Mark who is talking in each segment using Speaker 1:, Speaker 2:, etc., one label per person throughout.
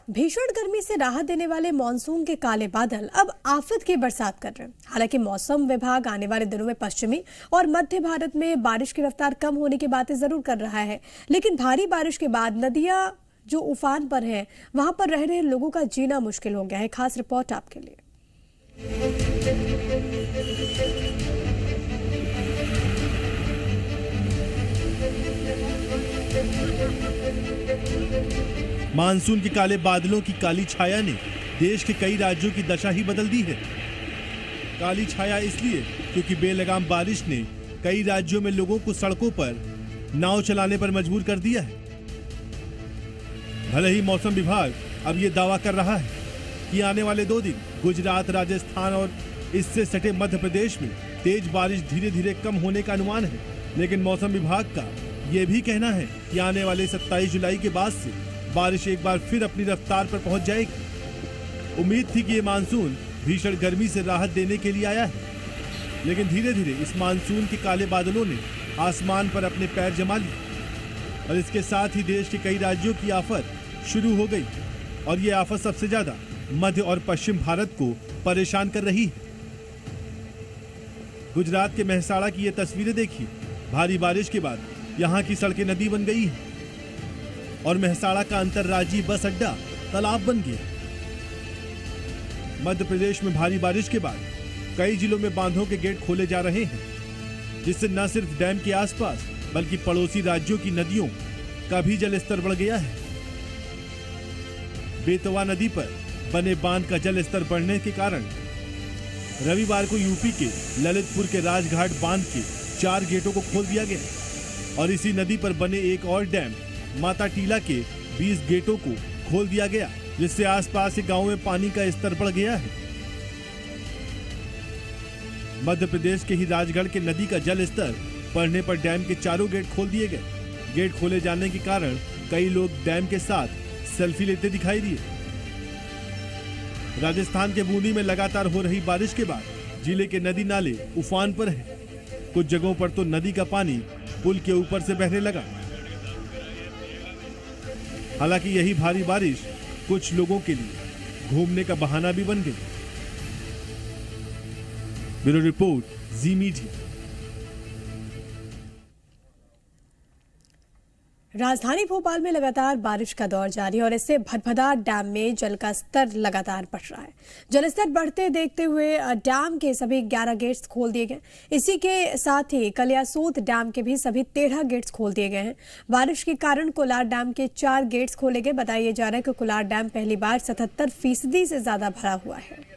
Speaker 1: भीषण गर्मी से राहत देने वाले मानसून के काले बादल अब आफत की बरसात कर रहे हैं। हालांकि मौसम विभाग आने वाले दिनों में पश्चिमी और मध्य भारत में बारिश की रफ्तार कम होने की बातें जरूर कर रहा है, लेकिन भारी बारिश के बाद नदियां जो उफान पर हैं, वहां पर रह रहे लोगों का जीना मुश्किल हो गया है। खास रिपोर्ट आपके लिए।
Speaker 2: मानसून के काले बादलों की काली छाया ने देश के कई राज्यों की दशा ही बदल दी है। काली छाया इसलिए क्योंकि बेलगाम बारिश ने कई राज्यों में लोगों को सड़कों पर नाव चलाने पर मजबूर कर दिया है। भले ही मौसम विभाग अब ये दावा कर रहा है कि आने वाले 2 दिन गुजरात, राजस्थान और इससे सटे मध्य प्रदेश में तेज बारिश धीरे धीरे कम होने का अनुमान है, लेकिन मौसम विभाग का ये भी कहना है कि आने वाले 27 जुलाई के बाद से बारिश एक बार फिर अपनी रफ्तार पर पहुंच जाएगी। उम्मीद थी कि ये मानसून भीषण गर्मी से राहत देने के लिए आया है, लेकिन धीरे धीरे इस मानसून के काले बादलों ने आसमान पर अपने पैर जमा लिए और इसके साथ ही देश के कई राज्यों की आफत शुरू हो गई। और ये आफत सबसे ज्यादा मध्य और पश्चिम भारत को परेशान कर रही है। गुजरात के मेहसाणा की ये तस्वीरें देखिए। भारी बारिश के बाद यहाँ की सड़कें नदी बन गई है और मेहसाणा का अंतर्राज्यीय बस अड्डा तालाब बन गया। मध्य प्रदेश में भारी बारिश के बाद कई जिलों में बांधों के गेट खोले जा रहे हैं, जिससे न सिर्फ डैम के आसपास बल्कि पड़ोसी राज्यों की नदियों का भी जलस्तर बढ़ गया है। बेतवा नदी पर बने बांध का जलस्तर बढ़ने के कारण रविवार को यूपी के ललितपुर के राजघाट बांध के 4 गेटों को खोल दिया गया और इसी नदी पर बने एक और डैम माता टीला के 20 गेटों को खोल दिया गया, जिससे आसपास के गांवों में पानी का स्तर बढ़ गया है। मध्य प्रदेश के ही राजगढ़ के नदी का जल स्तर बढ़ने पर डैम के 4 गेट खोल दिए गए। गेट खोले जाने के कारण कई लोग डैम के साथ सेल्फी लेते दिखाई दिए। राजस्थान के बूंदी में लगातार हो रही बारिश के बाद जिले के नदी नाले उफान पर हैं। कुछ जगहों पर तो नदी का पानी पुल के ऊपर से बहने लगा। हालांकि यही भारी बारिश कुछ लोगों के लिए घूमने का बहाना भी बन गई। ब्यूरो रिपोर्ट, जी मीडिया।
Speaker 1: राजधानी भोपाल में लगातार बारिश का दौर जारी है और इससे भदभदा डैम में जल का स्तर लगातार बढ़ रहा है। जलस्तर बढ़ते देखते हुए डैम के सभी 11 गेट्स खोल दिए गए। इसी के साथ ही कलियासोत डैम के भी सभी 13 गेट्स खोल दिए गए हैं। बारिश के कारण कोलार डैम के 4 गेट्स खोले गए। बताया जा रहा है कि कोलार डैम पहली बार 77% से ज्यादा भरा हुआ है।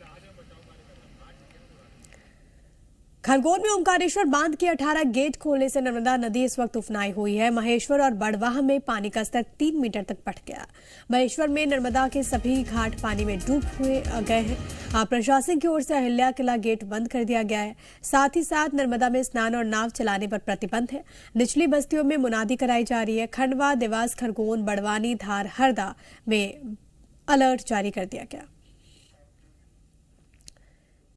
Speaker 1: खरगोन में ओंकारेश्वर बांध के 18 गेट खोलने से नर्मदा नदी इस वक्त उफनाई हुई है। महेश्वर और बड़वाह में पानी का स्तर 3 मीटर तक बढ़ गया। महेश्वर में नर्मदा के सभी घाट पानी में डूब हुए गए हैं। प्रशासन की ओर से अहिल्या किला गेट बंद कर दिया गया है। साथ ही साथ नर्मदा में स्नान और नाव चलाने पर प्रतिबंध है। निचली बस्तियों में मुनादी कराई जा रही है। खंडवा, देवास, खरगोन, बड़वानी, धार, हरदा में अलर्ट जारी कर दिया गया।